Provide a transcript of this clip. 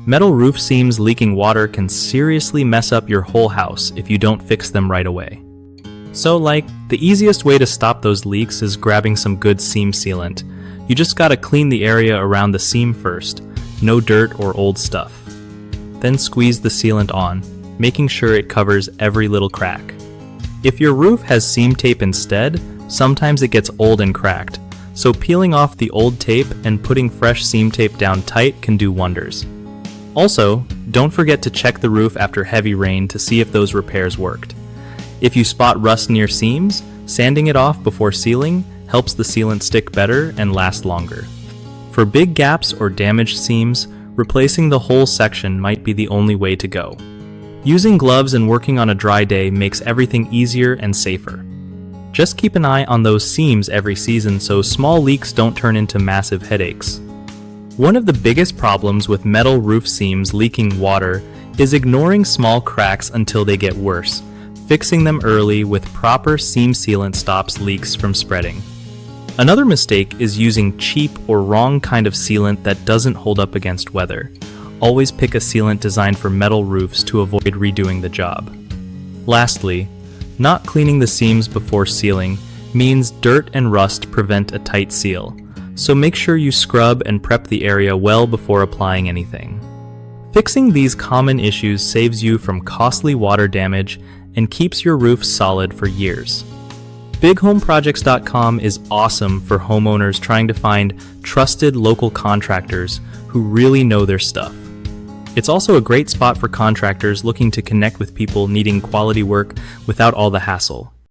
Metal roof seams leaking water can seriously mess up your whole house if you don't fix them right away. So the easiest way to stop those leaks is grabbing some good seam sealant. You just gotta clean the area around the seam first, no dirt or old stuff. Then squeeze the sealant on, making sure it covers every little crack. If your roof has seam tape instead, sometimes it gets old and cracked, so peeling off the old tape and putting fresh seam tape down tight can do wonders. Also, don't forget to check the roof after heavy rain to see if those repairs worked. If you spot rust near seams, sanding it off before sealing helps the sealant stick better and last longer. For big gaps or damaged seams, replacing the whole section might be the only way to go. Using gloves and working on a dry day makes everything easier and safer. Just keep an eye on those seams every season so small leaks don't turn into massive headaches. One of the biggest problems with metal roof seams leaking water is ignoring small cracks until they get worse. Fixing them early with proper seam sealant stops leaks from spreading. Another mistake is using cheap or wrong kind of sealant that doesn't hold up against weather. Always pick a sealant designed for metal roofs to avoid redoing the job. Lastly, not cleaning the seams before sealing means dirt and rust prevent a tight seal, so make sure you scrub and prep the area well before applying anything. Fixing these common issues saves you from costly water damage and keeps your roof solid for years. BigHomeProjects.com is awesome for homeowners trying to find trusted local contractors who really know their stuff. It's also a great spot for contractors looking to connect with people needing quality work without all the hassle.